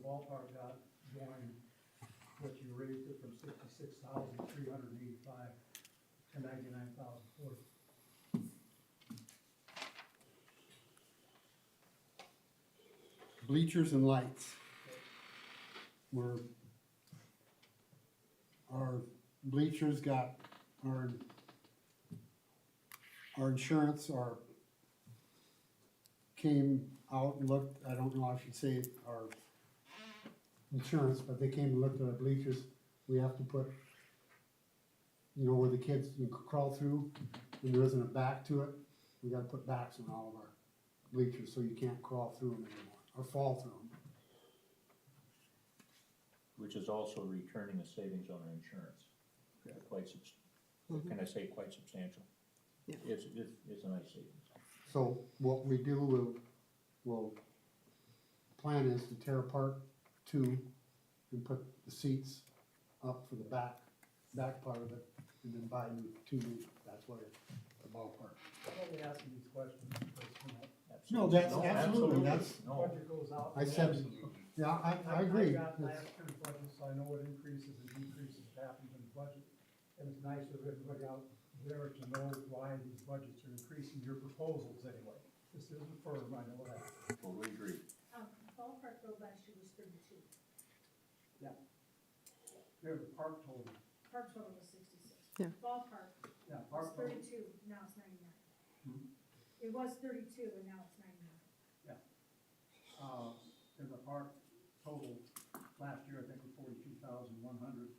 ballpark got going, what you raised it from 66,385 to 99,040. Bleachers and lights. Were, our bleachers got, our insurance, came out and looked, I don't know, I should say our insurance, but they came and looked at our bleachers. We have to put, where the kids can crawl through, and there isn't a back to it, we gotta put backs on all of our bleachers, so you can't crawl through them anymore, or fall through them. Which is also returning a savings on our insurance. Quite can I say quite substantial? Yeah. It's a nice savings. So what we do, we'll, plan is to tear apart two and put the seats up for the back part of it, and then buy two new, that's what the ballpark. I'm only asking these questions because, No, that's absolutely, that's, No, budget goes out. I said, yeah, I agree. I got It's- last year's budget, so I know what increases and decreases happen in the budget. And it's nice for everybody out there to know why these budgets are increasing, your proposals anyway. This isn't firm, I know that. totally agree. Ballpark road last year was 32. Here's the park total. Park total was 66. Yeah. Ballpark Yeah, was park total. 32, now it's 99. Hmm. It was 32 and now it's 99. In the park total, last year I think was 42,100,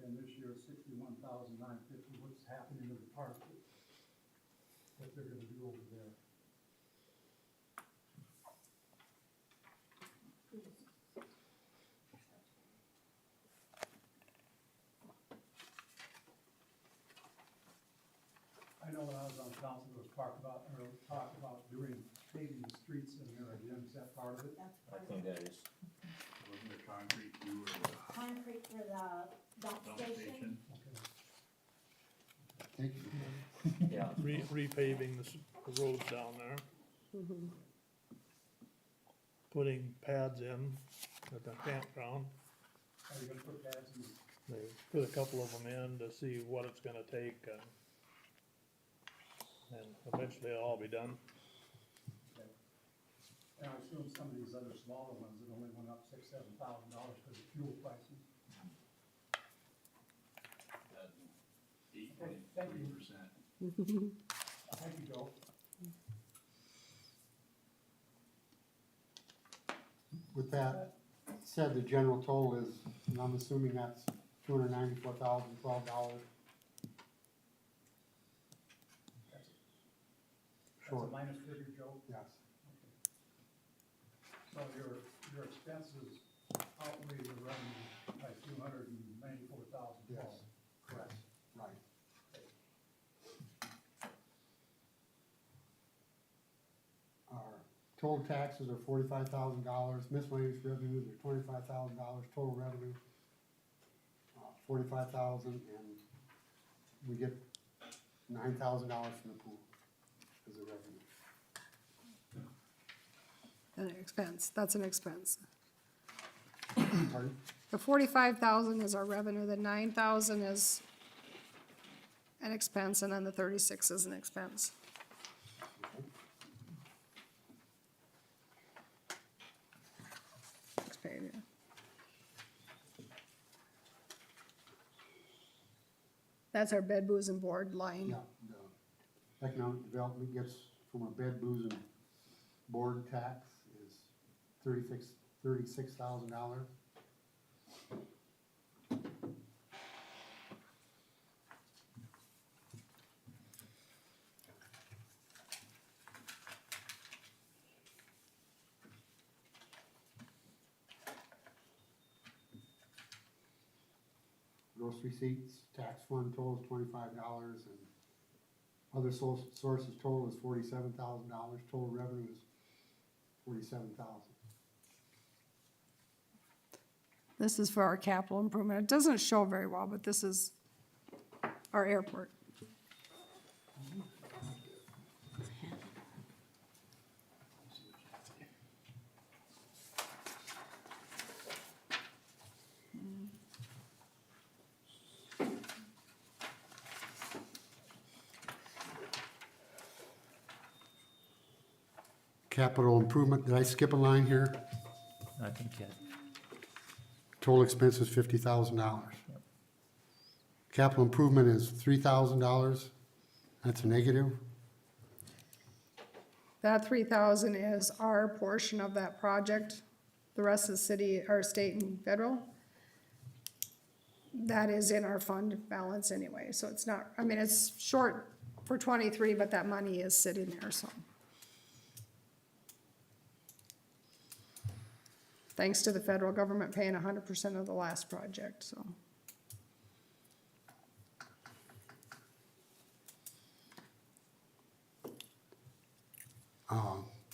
and this year it's 61,950. What's happening in the park? What they're gonna do over there? I know when I was on council, there was talk about doing paving the streets in there again. Is that part of it? That's I part think of it. that is, Wasn't there concrete too, or the Concrete for the dump dump station. station? Okay. Thank you. yeah. repaving the roads down there. Putting pads in at the campground. Are you gonna put pads in? They put a couple of them in to see what it's gonna take, and eventually it'll all be done. And I assume some of these other smaller ones that only went up $6,000, $7,000 because of fuel prices. Thank you. 8.3%. Thank you, Joe. With that said, the general total is, and I'm assuming that's $294,012 That's short, a minus figure, Joe. yes. So your expenses outweigh your revenue by 294,000. Yes, correct, right. Our total taxes are $45,000, miscellaneous revenues are $25,000, total revenue, 45,000, and we get $9,000 from the pool as a revenue. An expense, that's an expense. Pardon? The 45,000 is our revenue, the 9,000 is an expense, and then the 36 is an expense. It's paid, yeah. That's our bed, booze, and board line. Yeah, the economic development gets from our bed, booze, and board tax is $36,000. Gross receipts, tax fund total is $25, and other sources total is $47,000, total revenue is $47,000. This is for our capital improvement. It doesn't show very well, but this is our airport. Capital improvement, did I skip a line here? I think, yeah. Total expense is $50,000. Capital improvement is $3,000. That's a negative. That 3,000 is our portion of that project. The rest is city, or state and federal. That is in our fund balance anyway, so it's not, I mean, it's short for 23, but that money is sitting there, so. Thanks to the federal government paying 100% of the last project, so.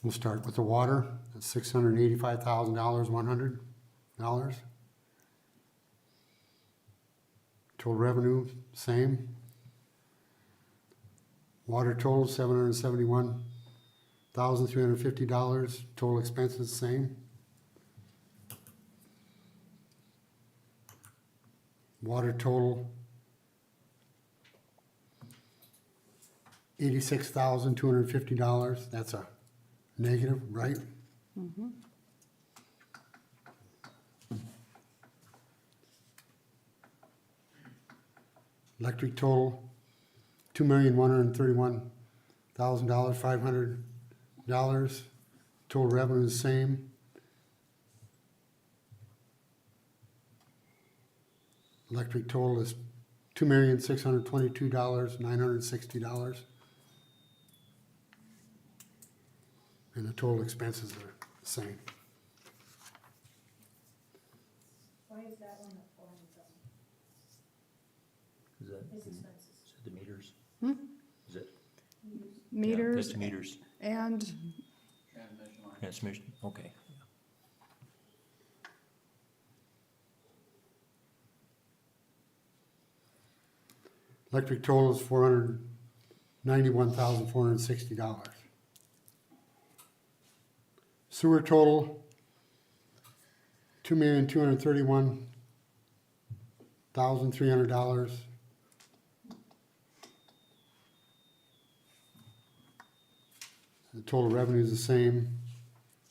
We'll start with the water, that's $685,000, $100. Total revenue, same. Water total, $771,350. Total expenses, same. Water total, $86,250. That's a negative, right? Electric total, $2,131,000, $500. Total revenue is same. Electric total is $2,622,960. And the total expenses are the same. Why is that one at 400,000? Is that, His is expenses. it the meters? Is it? Yeah, Meters that's meters, and, Transmission line. transmission, okay. Electric total is $491,460. Sewer total, $2,231,300. The total revenue is the same.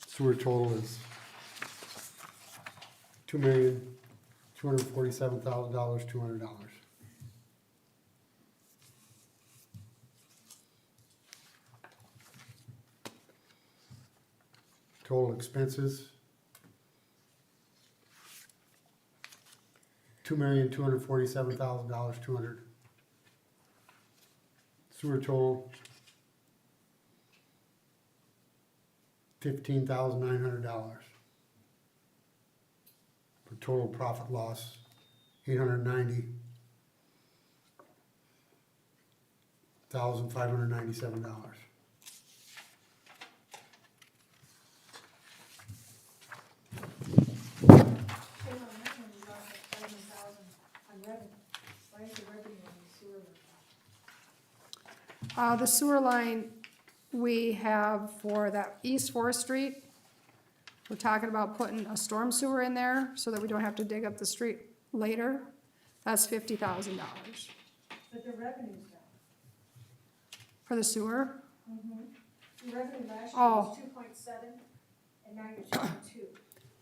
Sewer total is $2,247,000, $200. Total expenses, $2,247,000, $200. Sewer total, $15,900. For total profit loss, $890,597. Shame on that one, you lost like 70,000 on revenue. Why is the revenue on the sewer like that? the sewer line we have for that East Fourth Street. We're talking about putting a storm sewer in there so that we don't have to dig up the street later. That's $50,000 But the revenue's down. for the sewer. The revenue last year Oh. was 2.7, and now you're showing 2.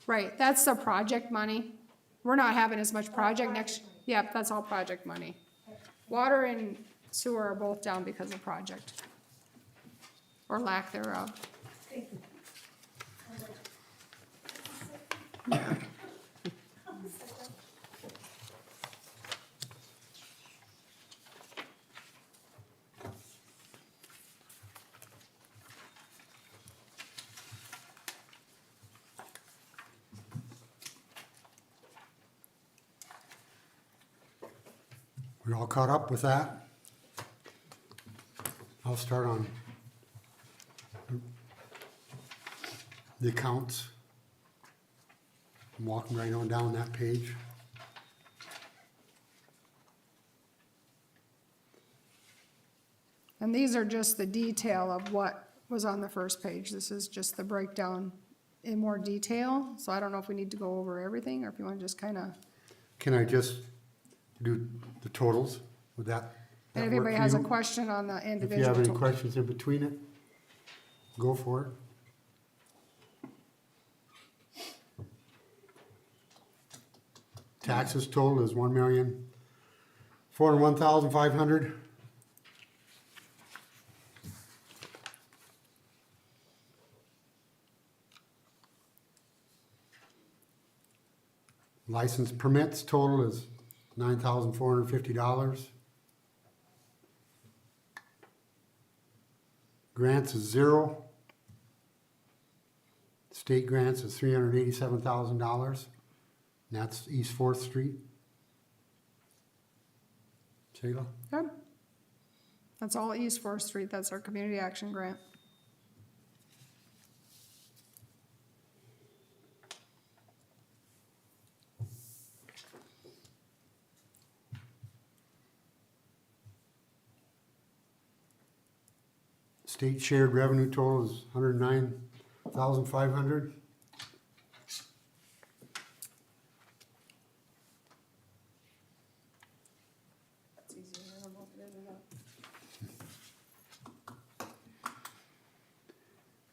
Right, that's the project money. We're not having as much project next, project money. yep, that's all project money. Water and sewer are both down because of project. Or lack thereof. Thank you. We all caught up with that? I'll start on the accounts. I'm walking right on down that page. And these are just the detail of what was on the first page. This is just the breakdown in more detail. So I don't know if we need to go over everything or if you wanna just kinda, Can I just do the totals? Would that and if work anybody for has a you? question on the If you individual. have any to- questions in between it, go for it. Taxes total is $1,401,500. License permits total is $9,450. Grants is 0. State grants is $387,000. And that's East Fourth Street. Shayla? Good. That's all East Fourth Street, that's our community action grant. State shared revenue total is $109,500. That's easy, I don't know if it is or not.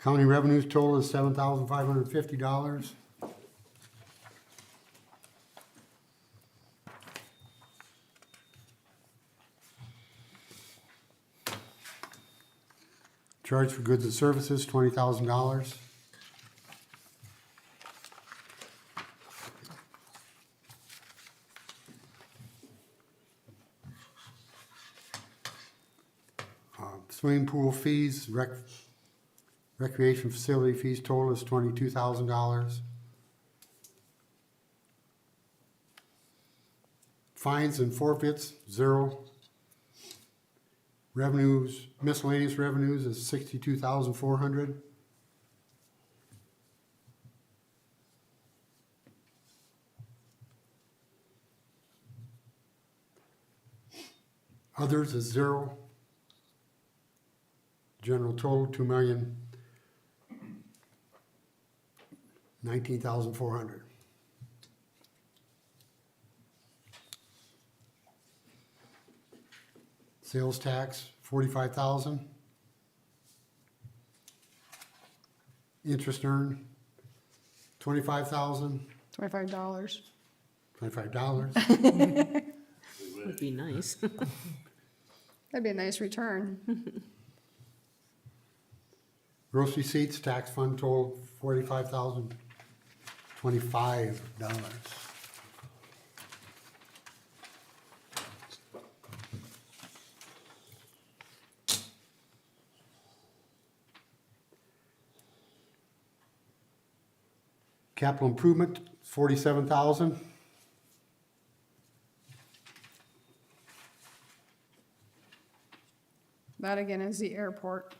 County revenues total is $7,550. Charge for goods and services, $20,000. Swimming pool fees, recreation facility fees total is $22,000. Fines and forfeits, 0. Revenues, miscellaneous revenues is $62,400. Others is 0. General total, $2,019,400. Sales tax, $45,000. Interest earned, $25,000. $25. $25. Would be nice. That'd be a nice return. Gross receipts, tax fund total, $45,025. Capital improvement, $47,000. That again is the airport.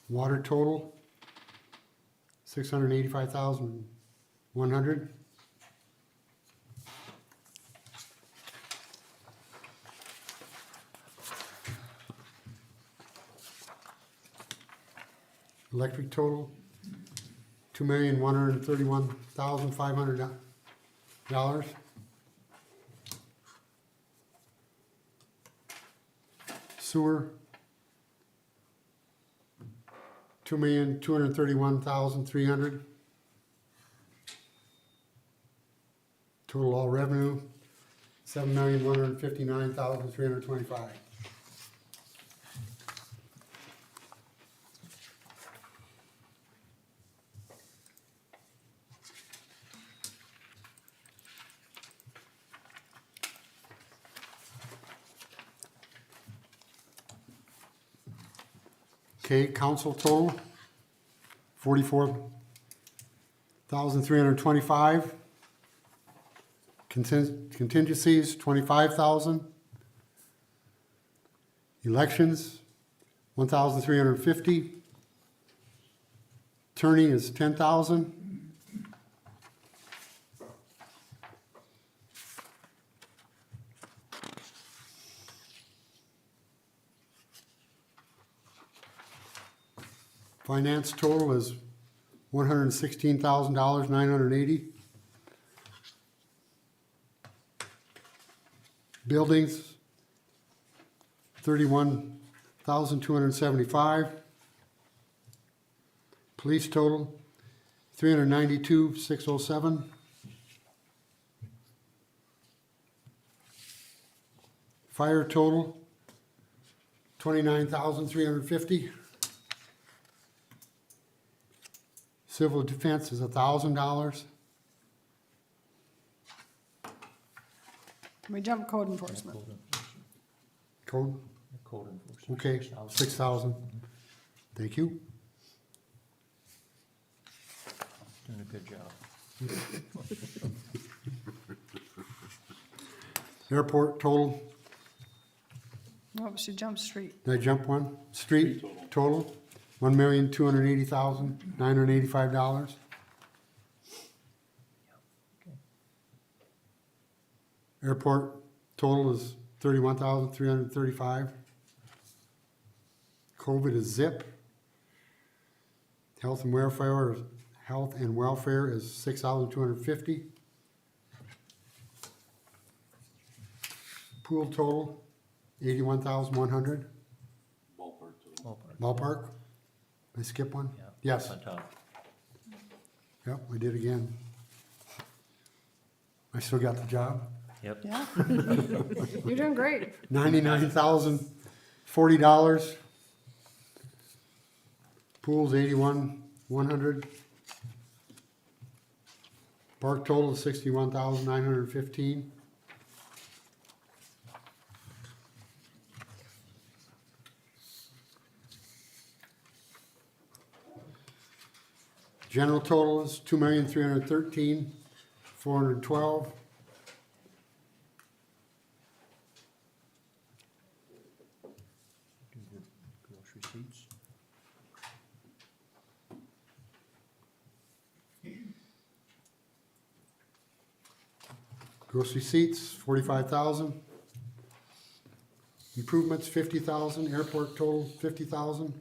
Water total, $685,100. Electric total, $2,131,500. Sewer, $2,231,300. Total all revenue, $7,159,325. Okay, council total, $44,325. Contingencies, $25,000. Elections, $1,350. Attorney is $10,000. Finance total is $116,980. Buildings, $31,275. Police total, $392,607. Fire total, $29,350. Civil defense is $1,000. We jump code enforcement. Code, Code enforcement. okay, 6,000. 6,000. Thank you. Doing a good job. Airport total, Oh, she jumped street. did I jump one? Street total, $1,280,985. Airport total is $31,335. COVID is zip. Health and welfare is $6,250. Pool total, $81,100. Ballpark. Ballpark? Did I skip one? Yeah. Yes, On top. yep, I did again. I still got the job. Yep. Yeah. You're doing great. $99,040. Pool's $81,100. Park total is $61,915. General total is $2,313,412. Do the gross receipts. Gross receipts, 45,000. Improvements, 50,000. Airport total, 50,000.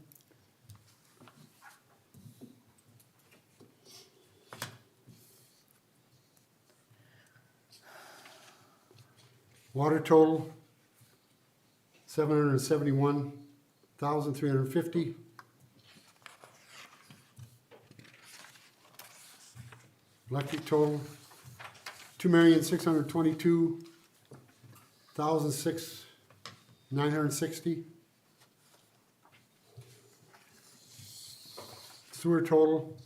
Water total, 771,350. Electric total, 2,622,960. Sewer total,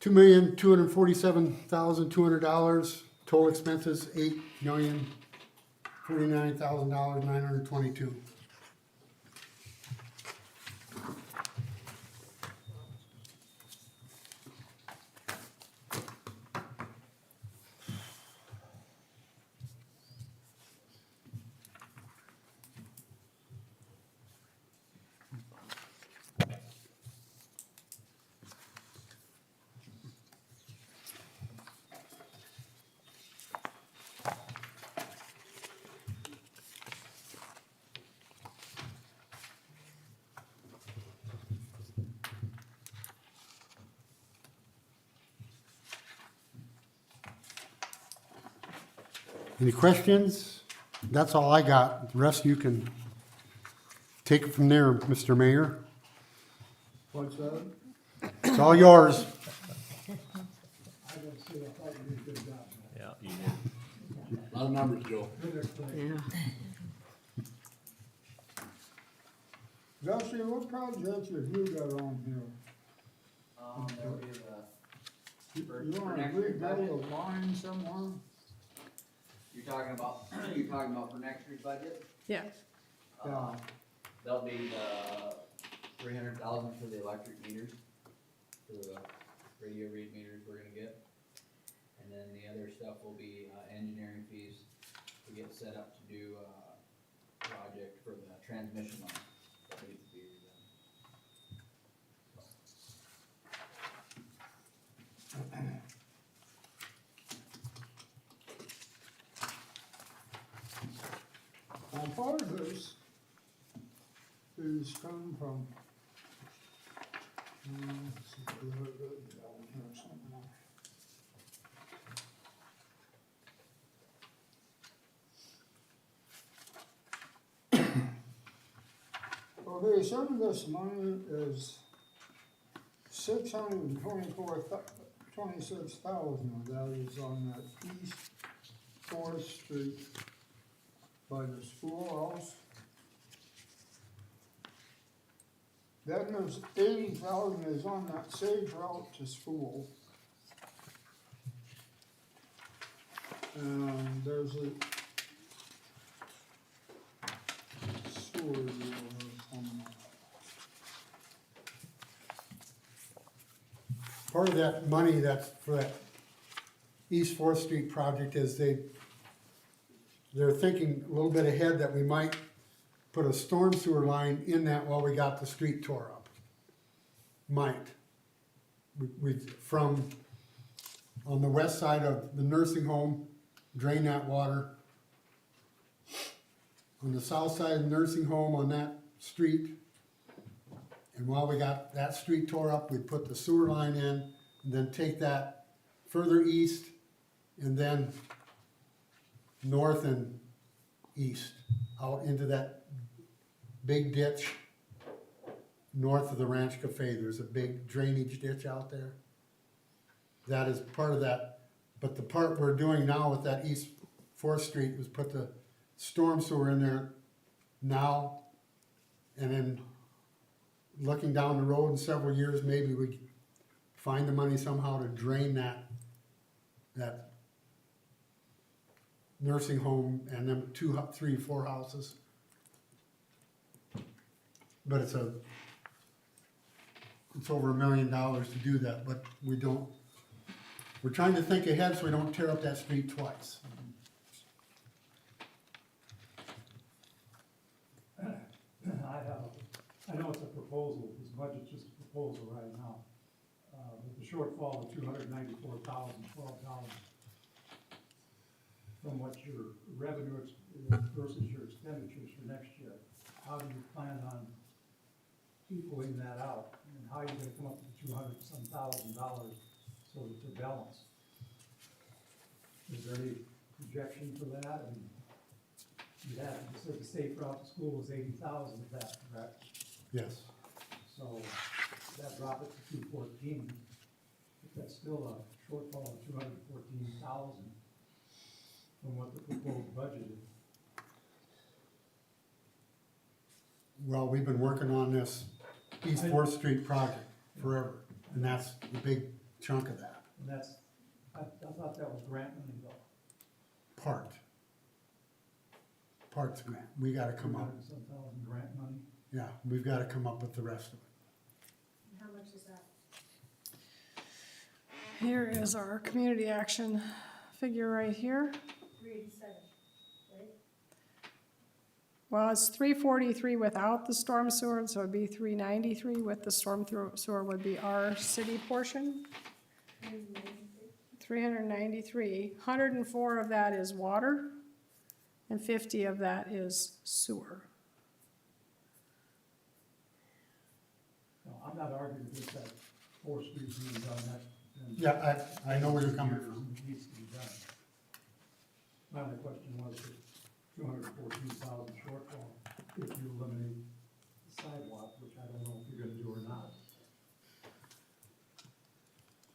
$2,247,200. Total expenses, $8,049,922. Any questions? That's all I got. The rest you can take it from there, Mr. Mayor. What's that? It's all yours. I gotta say, I thought you did a good job. Yeah, you did. A lot of numbers, Joe. Good explanation. Yeah. Josie, what projects have you got on here? There'll be the, You For wanna next year's budget? rebuild a line somewhere? you're talking about for next year's budget? Yeah. Uh, There'll be the 300,000 for the electric meters, for the radio read meters we're gonna get. And then the other stuff will be, engineering fees to get set up to do a project for the transmission line that needs to be redone. Now, part of this is come from, let's see, where it is down here somewhere. some of this money is 26,000 of that is on that East Fourth Street by the schoolhouse. Then there's 80,000 is on that sage route to school. And there's a sewer deal on Part of that money that's for that East Fourth Street project is they're thinking a little bit ahead that we might put a storm sewer line in that while we got the street tore up. Might. We from, on the west side of the nursing home, drain that water. On the south side of the nursing home on that street. And while we got that street tore up, we'd put the sewer line in, and then take that further east, and then north and east, out into that big ditch north of the Ranch Cafe. There's a big drainage ditch out there. That is part of that, but the part we're doing now with that East Fourth Street was put the storm sewer in there now, and then looking down the road in several years, maybe we find the money somehow to drain that nursing home and them 2, 3, 4 houses. But it's over $1 million to do that, but we're trying to think ahead so we don't tear up that street twice. I know it's a proposal, this budget's just a proposal right now. With the shortfall of $294,012 from what your revenue versus your expenditures for next year, how do you plan on equaling that out? And how are you gonna come up with $200-some thousand so that they're balanced? Is there any projection for that? I mean, you had, you said the state route to school was 80,000 of that, correct? Yes. So that drop it to 214, but that's still a shortfall of 214,000 from what the proposed budget is. Well, we've been working on this East Fourth Street project forever, and that's the big chunk of that, And that's, I thought that was grant money though. Parts grant. We gotta come up, $200-some thousand grant money. yeah, we've gotta come up with the rest of it. How much is that? Here is our community action figure right here. 387, right? Well, it's 343 without the storm sewer, so it'd be 393. With the storm sewer would be our city portion. 393. 104 of that is water, and 50 of that is sewer. No, I'm not arguing with that 4th Street being done, that's been. Yeah, I know where you're coming years from. and it needs to be done. My only question was the 214,000 shortfall, if you eliminate the sidewalk, which I don't know if you're gonna do or not.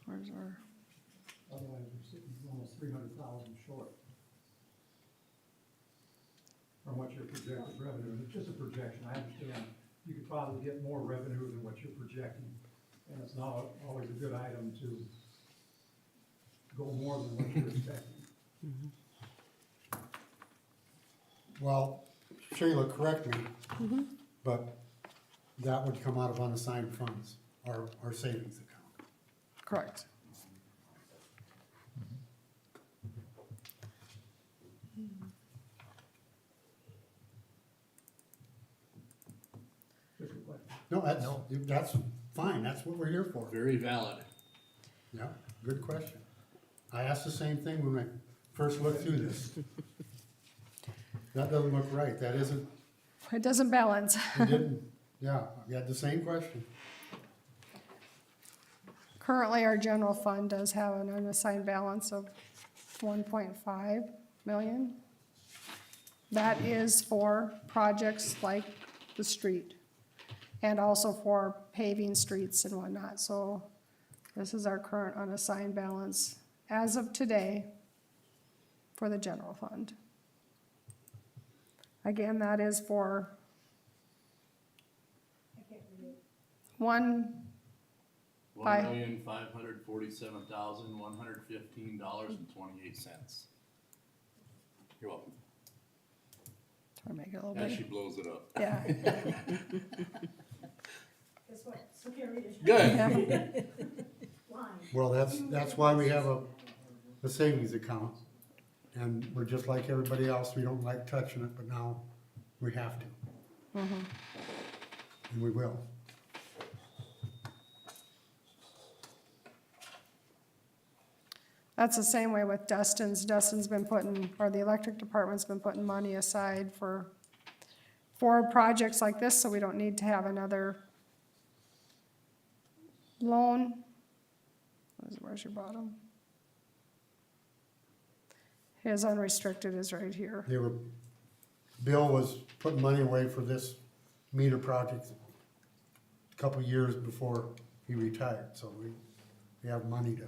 Where's our, Otherwise, we're sitting almost 300,000 short from what your projected revenue, and it's just a projection, I understand. You could probably get more revenue than what you're projecting, and it's not always a good item to go more than what you're expecting. Well, Shayla, correct me, but that would come out of unassigned funds, our savings account. correct. Just a question. No, that's fine, that's what we're here for. Very valid. Yeah, good question. I asked the same thing when I first looked through this. That doesn't look right, that isn't, It doesn't balance. it didn't, yeah, I had the same question. Currently, our general fund does have an unassigned balance of 1.5 million. That is for projects like the street. and also for paving streets and whatnot, so this is our current unassigned balance as of today for the general fund. Again, that is for I can't read it. one, Bye. $1,547,115.28. You're welcome. try to make it a little Yeah, she bit, blows it up. yeah. Guess what? Still can't read it. Good. Line. Well, that's why we have a savings account. And we're just like everybody else, we don't like touching it, but now we have to. And we will. That's the same way with Dustin's. Dustin's been putting, or the electric department's been putting money aside for projects like this, so we don't need to have another loan. Where's your bottom? His unrestricted is right here. Bill was putting money away for this meter project a couple years before he retired, so we have money to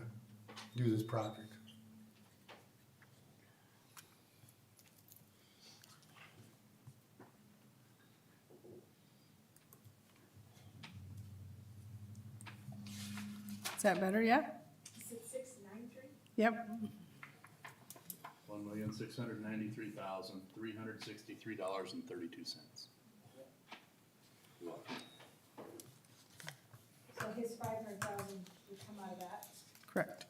do this project. Is that better yet? 6693? Yep. $1,693,363.32. You're welcome. So his 500,000 would come out of that. Correct.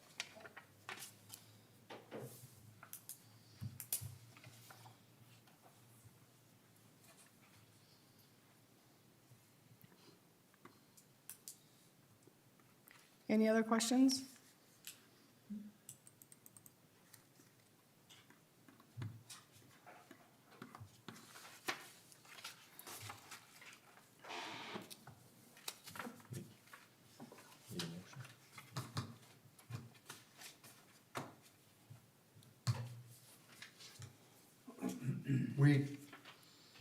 Any other questions? Need a motion?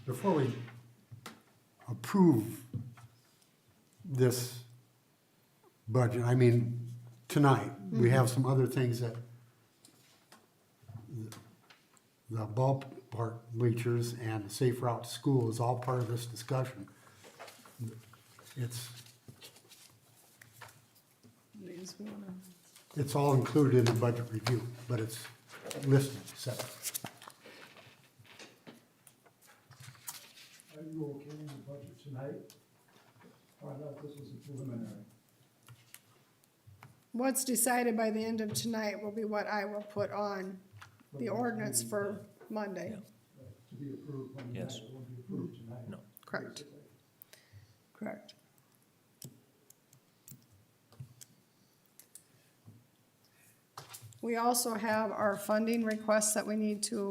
Before we approve this budget, I mean, tonight, we have some other things that the ballpark bleachers and the safe route to school is all part of this discussion. It's all included in the budget review, but it's listed separate. Are you okay with the budget tonight? Or I thought this was a preliminary. What's decided by the end of tonight will be what I will put on the ordinance for Monday. To be approved Monday night, Yes. it won't be approved tonight. No. Correct. basically. Correct. We also have our funding requests that we need to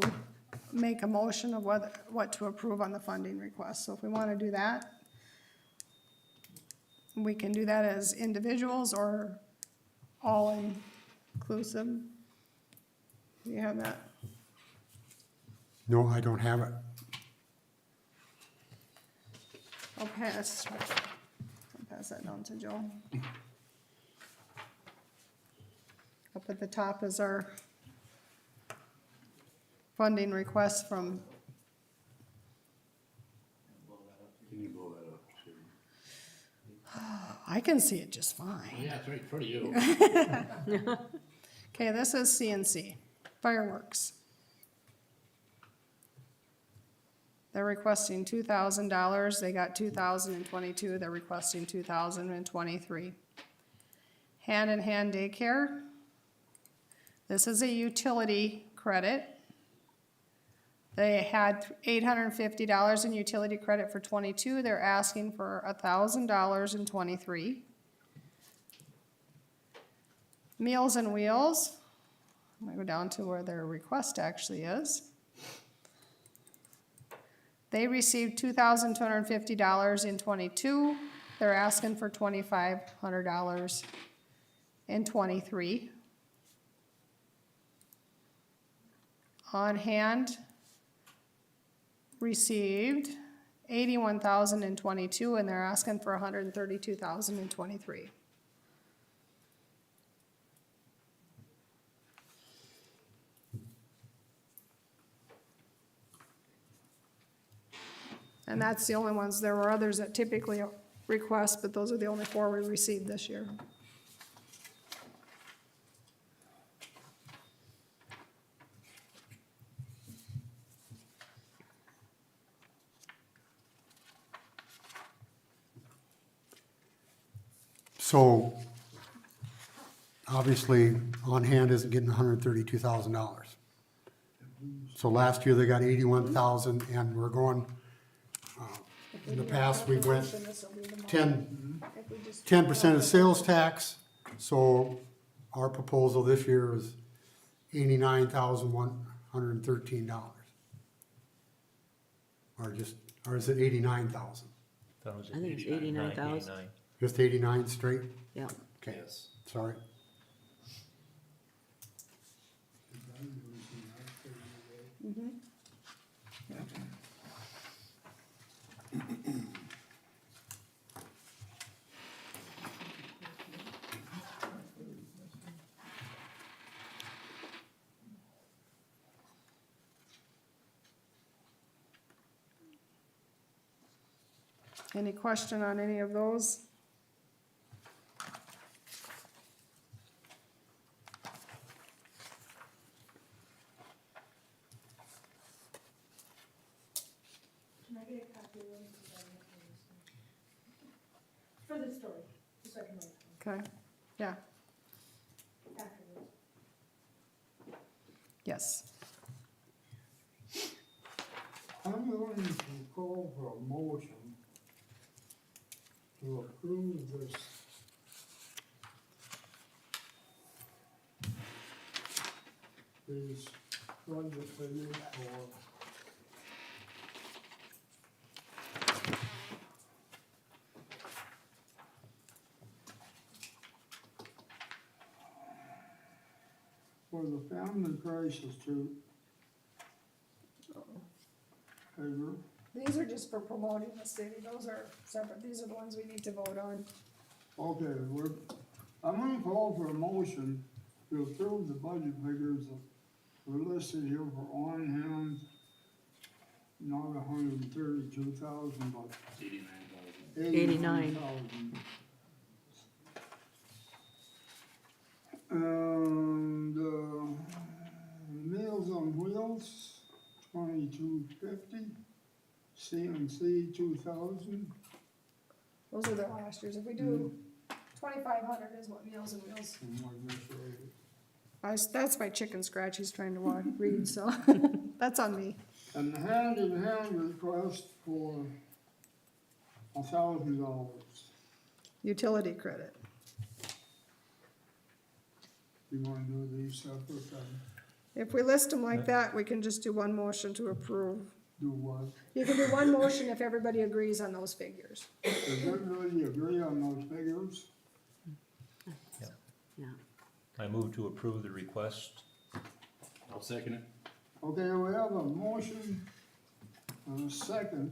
make a motion of what to approve on the funding request. So if we want to do that, we can do that as individuals or all inclusive. Do you have that? No, I don't have it. I'll pass that down to Joe. Up at the top is our funding request from, Can you blow that up, Sherry? I can see it just Oh, fine. yeah, it's right in front of you. Okay, this is CNC, fireworks. They're requesting $2,000, they got 2,022, they're requesting 2,023. Hand in Hand Daycare. This is a utility credit. They had $850 in utility credit for 22, they're asking for $1,000 in 23. Meals and Wheels, I'm gonna go down to where their request actually is. They received $2,250 in 22, they're asking for $2,500 in 23. On Hand received 81,000 in 22, and they're asking for 132,000 in 23. And that's the only ones. There were others that typically request, but those are the only 4 we received this year. So, obviously, on hand isn't getting $132,000. So last year they got 81,000, and we're going, in the past, we went 10% of sales tax. So our proposal this year is $89,113. Or is it 89,000? That was I think it's 89,000. Just 89 straight? Yeah. Okay, Yes. sorry. Any question on any of those? Can I get a copy of one? For this story, just so I can write it Okay, yeah, down afterwards. yes. I'm going to call for a motion to approve this these budget figures for the family crisis to favor. These are just for promoting the city, those are separate, these are the ones we need to vote on. Okay, I'm gonna call for a motion to approve the budget figures that were listed here for on hand, not 132,000, but 89,000. 89. 89,000. And, Meals on Wheels, 2250, CNC 2,000. Those are the last years, if we do 2,500 is what Meals and Wheels. That's my chicken scratch he's trying to read, so that's on me. And the hand-in-hand request for $1,000. Utility credit. You wanna do these separate, If we list them like that, we can just do one motion to approve. do what? You can do one motion if everybody agrees on those figures. Does everybody agree on those figures? Yeah. I move to approve the request. I'll second it. Okay, we have a motion and a second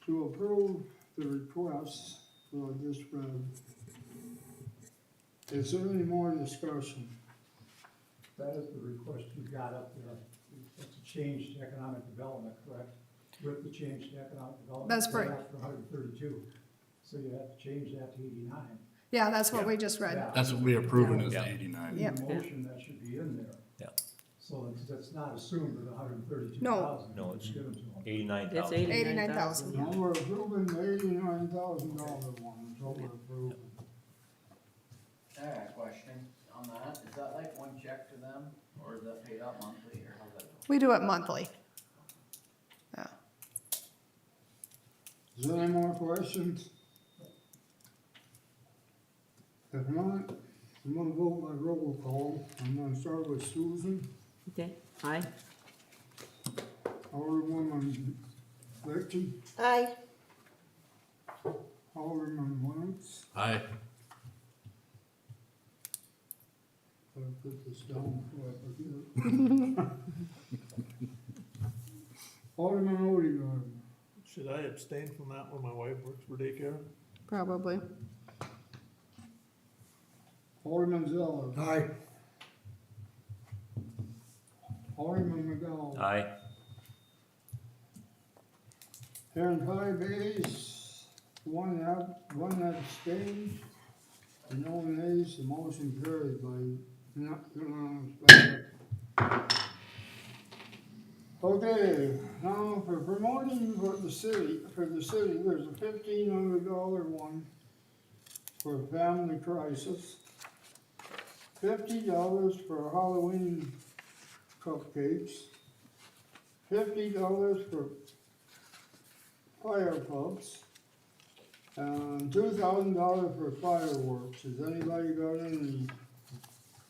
to approve the requests for this road. Is there any more discussion? That is the request you got up there. It's a change to economic development, correct? With the change to economic development. That's they correct. asked for 132, so you have to change that to 89. Yeah, that's what we just read. Yeah. That's what we approving is Yeah. 89. Yeah. In the motion, that should be in there. Yeah. So that's not assumed that 132,000. No, it's given to them. It's 89,000. 89,000. Now we're approving the $89,000 one, is what we're approving. I got a question on that, is that like one check to them, or is that paid out monthly, or how's that go? We do it monthly. Yeah. Is there any more questions? If not, I'm gonna vote by roll call. I'm gonna start with Susan, Okay, aye. Alderwoman Becky, Aye. Alderman Lawrence. Aye. I'll put this down so I forget. Alderman Odegaard, Should I abstain from that when my wife works for daycare? Probably. Alderman Zeller, Aye. Alderman McDowell. Aye. Hearing 5 ayes, one abstained, and no nays, the motion carried by not unanimous ballot. Okay, now for promoting for the city, there's a $1,500 one for family crisis, $50 for Halloween cupcakes, $50 for fire pups, and $2,000 for fireworks. Has anybody got any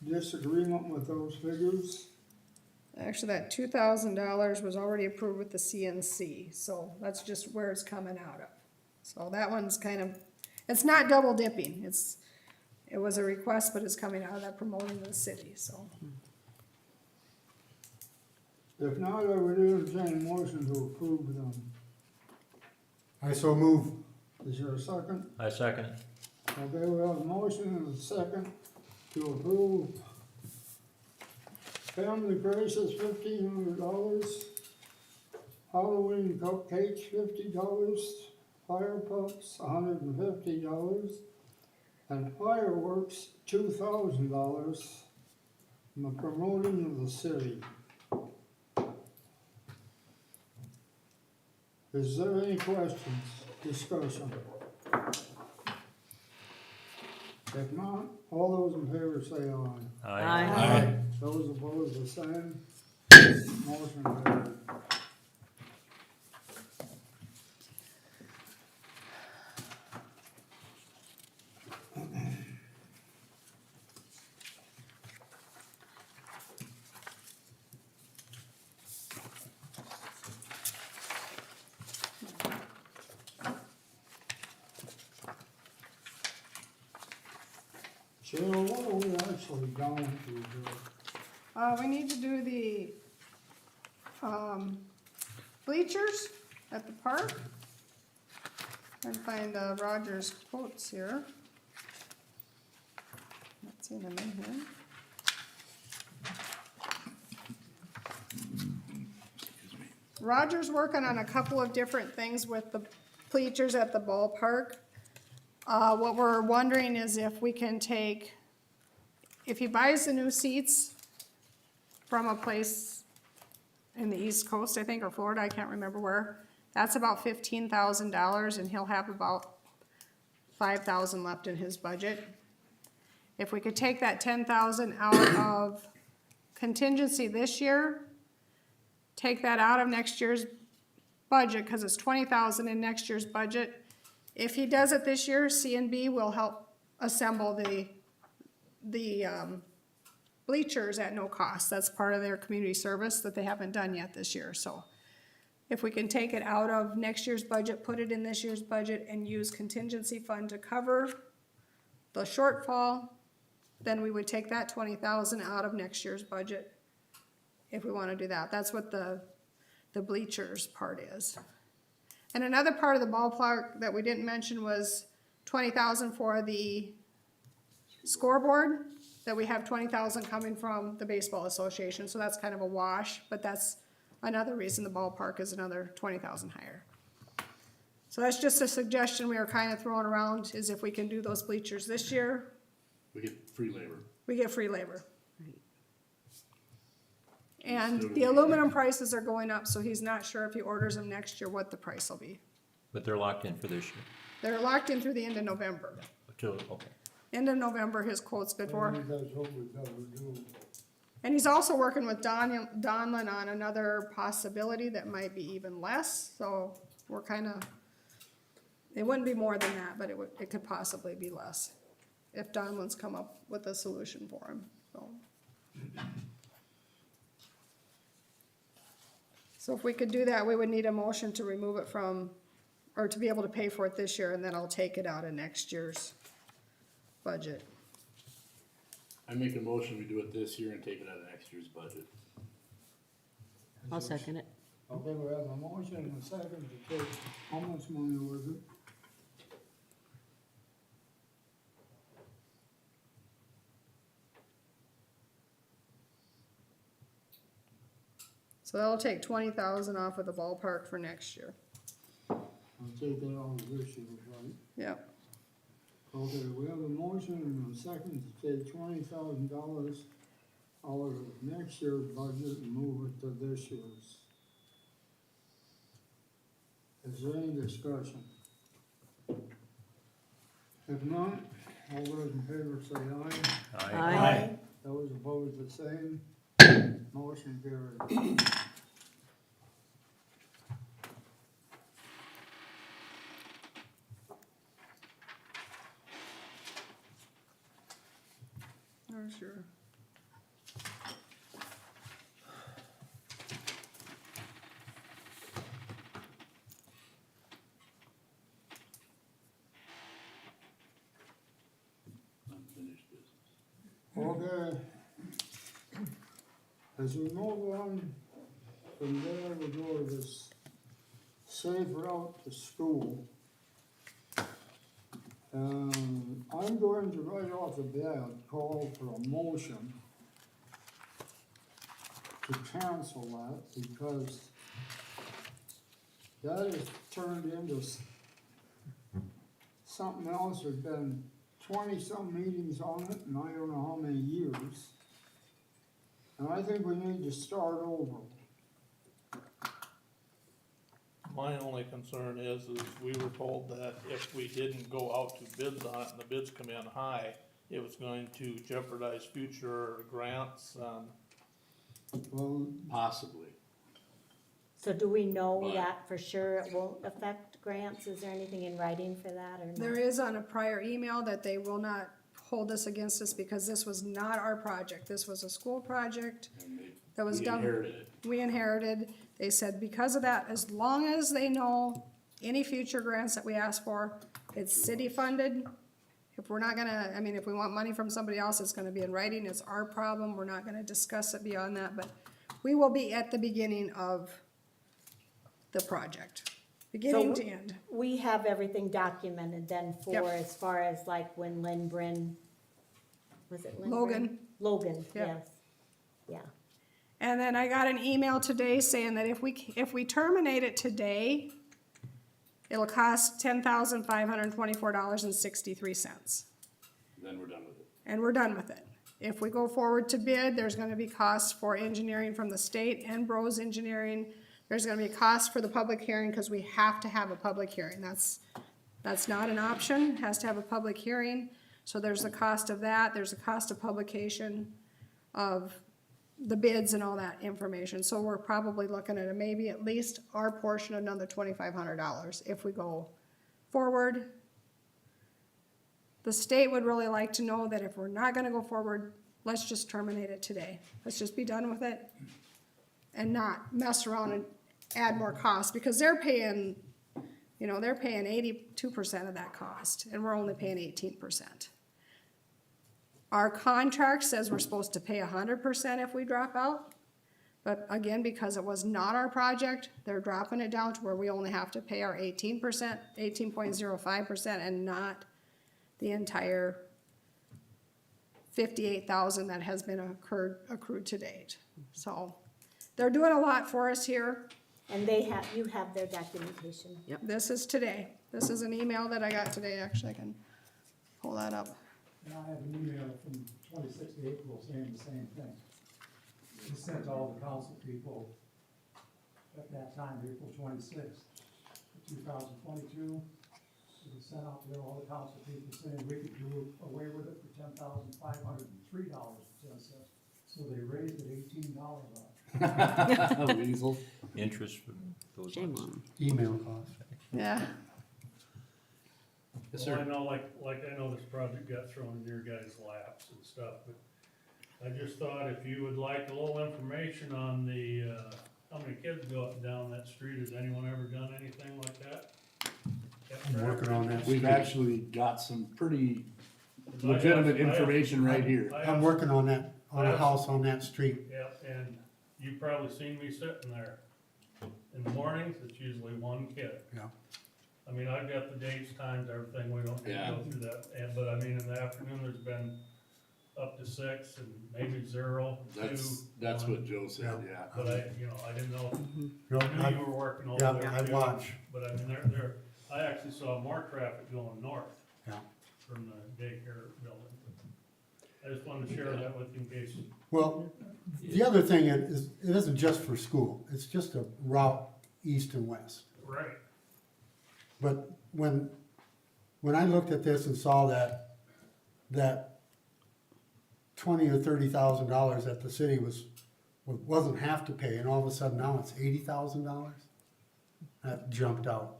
disagreement with those figures? Actually, that $2,000 was already approved with the CNC, so that's just where it's coming out of. So that one's kind of, it's not double dipping, it was a request, but it's coming out of that promoting the city, so. If not, I would entertain a motion to approve them. I so move. Is there a second? I second it. Okay, we have a motion and a second to approve family crisis $1,500, Halloween cupcakes $50, fire pups $150, and fireworks $2,000 from the promoting of the city. Is there any questions, discussion? If not, all those in favor say aye. Aye. Those opposed, the same. Motion carried. Cheryl, what are we actually down to here? We need to do the, bleachers at the park. And find, Roger's quotes here. Not seeing them in here. Roger's working on a couple of different things with the bleachers at the ballpark. What we're wondering is if we can take, if he buys the new seats from a place in the East Coast, I think, or Florida, I can't remember where, that's about $15,000, and he'll have about $5,000 left in his budget. If we could take that $10,000 out of contingency this year, take that out of next year's budget, because it's $20,000 in next year's budget. If he does it this year, C&B will help assemble the bleachers at no cost. That's part of their community service that they haven't done yet this year. So if we can take it out of next year's budget, put it in this year's budget, and use contingency fund to cover the shortfall, then we would take that $20,000 out of next year's budget if we want to do that. That's what the bleachers part is. And another part of the ballpark that we didn't mention was $20,000 for the scoreboard, that we have $20,000 coming from the baseball association, so that's kind of a wash, but that's another reason the ballpark is another $20,000 higher. So that's just a suggestion we were kind of throwing around, is if we can do those bleachers this year, We get free labor. we get free labor. And the aluminum prices are going up, so he's not sure if he orders them next year what the price will be. But they're locked in for this year. They're locked in through the end of November. Okay. End of November, his quote's good for. That's what we gotta do. And he's also working with Donlin on another possibility that might be even less, so we're kinda, it wouldn't be more than that, but it could possibly be less if Donlin's come up with a solution for him, so. So if we could do that, we would need a motion to remove it from, or to be able to pay for it this year, and then I'll take it out of next year's budget. I make a motion, we do it this year and take it out of next year's budget. I'll second it. Okay, we have a motion and a second to take, how much money was it? So that'll take 20,000 off of the ballpark for next year. I'll take that out of this year, right? Yep. Okay, we have a motion and a second to take $20,000 out of next year's budget and move it to this year's. Is there any discussion? If not, all those in favor say aye. Aye. Those opposed the same. Motion carried. Oh, sure. Unfinished business. Okay. As we move on from there, we go to this safe route to school. I'm going to right off the bat call for a motion to cancel that because that has turned into something else. There's been 20-some meetings on it, and I don't know how many years. And I think we need to start over. My only concern is we were told that if we didn't go out to bids on it and the bids come in high, it was going to jeopardize future grants, Well, Possibly. So do we know But- that for sure it won't affect grants? Is there anything in writing for that or not? There is on a prior email that they will not hold this against us because this was not our project. This was a school project And that was we done. inherited it. We inherited. They said because of that, as long as they know any future grants that we ask for, it's city funded. If we're not gonna, I mean, if we want money from somebody else, it's gonna be in writing. It's our problem. We're not gonna discuss it beyond that, but we will be at the beginning of the project, beginning to end. We have everything documented then for Yep. as far as like when Lindgren, was it Lindgren? Logan. Logan, Yep. yes, yeah. And then I got an email today saying that if we terminate it today, it'll cost $10,524.63. Then we're done with it. And we're done with it. If we go forward to bid, there's gonna be costs for engineering from the state and Bros Engineering. There's gonna be costs for the public hearing, cause we have to have a public hearing. That's not an option, has to have a public hearing. So there's the cost of that, there's a cost of publication of the bids and all that information. So we're probably looking at maybe at least our portion of another $2,500 if we go forward. The state would really like to know that if we're not gonna go forward, let's just terminate it today. Let's just be done with it and not mess around and add more costs, because they're paying 82% of that cost, and we're only paying 18%. Our contract says we're supposed to pay 100% if we drop out, but again, because it was not our project, they're dropping it down to where we only have to pay our 18%, 18.05%, and not the entire $58,000 that has been accrued to date. So they're doing a lot for us here. And you have their documentation. This is today. This is an email that I got today. Actually, I can pull that up. And I have an email from 26th of April saying the same thing. It was sent to all the council people at that time, April 26th, 2022. It was sent out to all the council people saying we could do away with it for $10,503.10. So they raised it $18 off. Weasel. Interest for those Shame ones. on 'em. Email cost. Yeah. Yes, Well, I sir. know, like I know this project got thrown in your guys' laps and stuff, but I just thought if you would like a little information on the, how many kids go up and down that street, has anyone ever done anything like that? I'm working on that. We've actually got some pretty 'Cause I have- legitimate I have- information right here. I I'm have- working on that, on a house on that street. Yeah, and you've probably seen me sitting there. In the mornings, it's usually one kid. Yeah. I mean, I've got the dates, times, everything, we don't need to Yeah. go through that, but I mean, in the afternoon, there's been up to 6 and maybe 0, 2. That's 1. what Joe said, yeah. But I didn't know, No, I knew you were working over yeah, there. I too, watch. But I mean, I actually saw more traffic going north. Yeah. From the daycare building. I just wanted to share that with you in case. Well, the other thing is, it isn't just for school, it's just a route east and west. Right. But when I looked at this and saw that $20,000 or $30,000 that the city wasn't have to pay, and all of a sudden now it's $80,000, that jumped out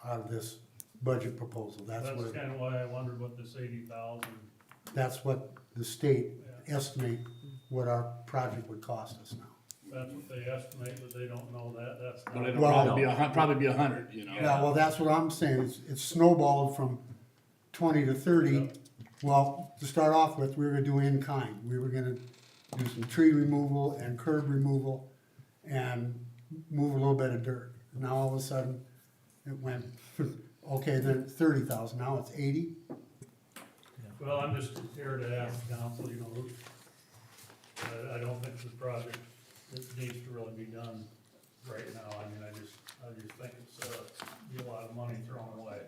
of this budget proposal. That's kind of why I wondered what this 80,000, That's what the state estimate what our project would cost us now. that's what they estimate, but they don't know that, that's. But it'll Well- probably be 100, you know? Yeah, well, that's what I'm saying, it's snowballed from 20 to 30. Well, to start off with, we were gonna do in kind, we were gonna do some tree removal and curb removal and move a little bit of dirt. Now all of a sudden, it went, okay, then 30,000, now it's 80. Well, I'm just here to ask council, I don't think the project, it needs to really be done right now. I mean, I just think it's, be a lot of money thrown away.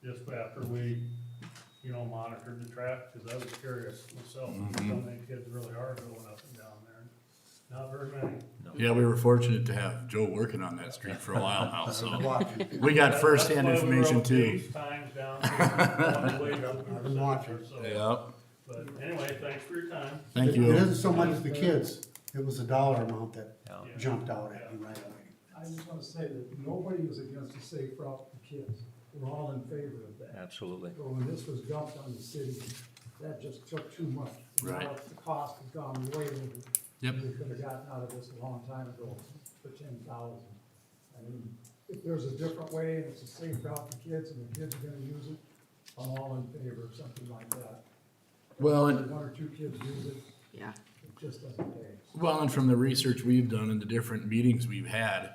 Just after we, monitored the traffic, cause I was curious myself, how many kids really are going up and down there. Not very many. Yeah, we were fortunate to have Joe working on that street for a while now, so Watching. we got That's firsthand why we information wrote too. these times down there on the way up to I've been the watching. center, so. Yep, But anyway, thanks for your time. thank It you. isn't so much the kids, it was the dollar amount that Yeah. jumped out at me right away. I just wanna say that nobody is against a safe route for kids. We're all in favor of that. Absolutely. So when this was dumped on the city, that just took too much. Right. Now the cost has gone way over. Yep. We could have gotten out of this a long time ago for 10,000. I mean, if there's a different way and it's a safe route for kids and the kids are gonna use it, I'm all in favor of something like that. Well, If and, one or two kids use it, Yeah. it just doesn't pay. well, and from the research we've done and the different meetings we've had,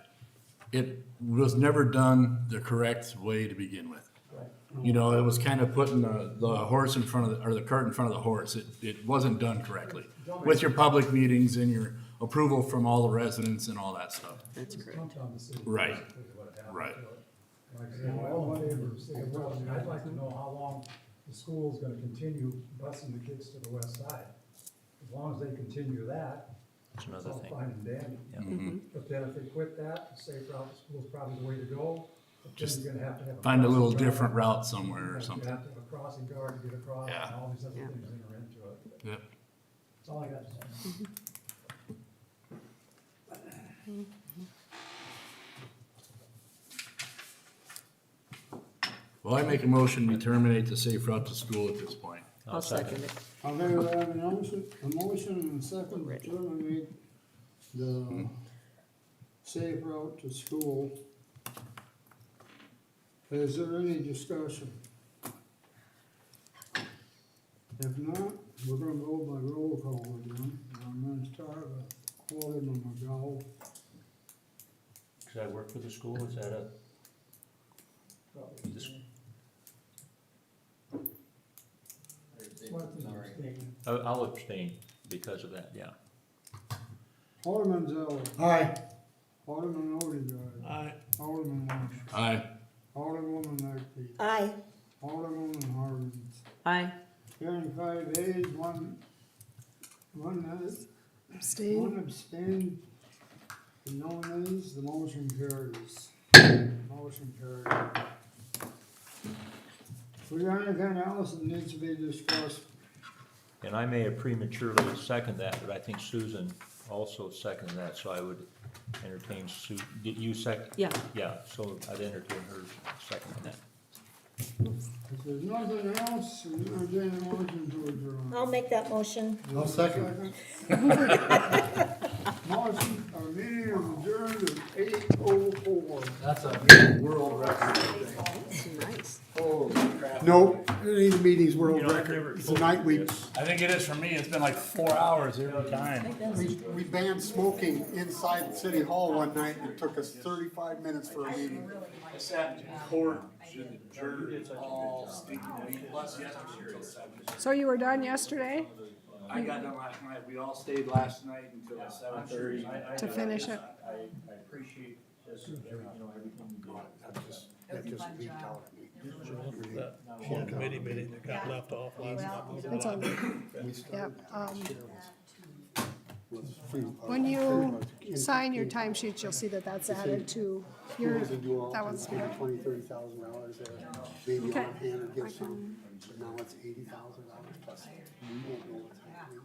it was never done the correct way to begin with. Right. You know, it was kind of putting the horse in front of, or the cart in front of the horse. It wasn't done correctly. With your public meetings and your approval from all the residents and all that stuff. That's It's correct. dumped on the city. Right. Basically what happened Right. to it. Like I said, I'm all in favor of safe routes. And I'd like to know how long the school's gonna continue busing the kids to the west side. As long as they continue that, That's it's another all thing. fine and dandy. Yeah. Mhm. But then if they quit that, the safe route to school's probably the way to go. But then Just you're gonna have to have. Find a little crossing guard. different route somewhere or You something. have to have a crossing guard to get across Yeah. and all these other Yeah. things enter into it. Yep. That's all I got to say. Well, I make a motion, we terminate the safe route to school at this point. I'll second it. Okay, we have a motion and a second to terminate the safe route to school. Is there any discussion? If not, we're gonna go by roll call again. I'm gonna start with Alderman McDowell. Does that work for the school? Is that a? this- I'll abstain because of that, yeah. Alderman Zeller, Aye. Alderman Odegaard, Aye. Alderman Marsh, Aye. Alderwoman Markey, Aye. Alderwoman Harkins. Aye. Hearing 5 ayes, one Abstain. abstained, and no nays, the motion carries. Motion carried. We got anything else that needs to be discussed? And I may have prematurely seconded that, but I think Susan also seconded that, so I would entertain did you second? Yeah. Yeah, so I'd entertain her seconding that. If there's nothing else, we entertain a motion to adjourn. I'll make that motion. I'll second. Motion, our meeting is adjourned at 8:04. That's a world record. Nice. Holy crap. No, it ain't the meeting's world You know, I've record. never It's the night we, I think it is for me, it's been like 4 hours every time. we banned smoking inside City Hall one night and it took us 35 minutes for a meeting. I sat in court, adjourned all stinking week, plus yesterday till 7. So you were done yesterday I got done last night, we all stayed last night until 7:30. to finish it? I appreciate this, everything you do. That just leaked out at me. That whole committee meeting that got left off last night. That's all good. We Yep, started, was free. when you sign your timesheets, you'll see that that's added to your, Schools and do all, that one's maybe here. $20,000-$30,000 there, maybe Okay. on hand or get some, but now it's $80,000 plus. We won't know what's happening.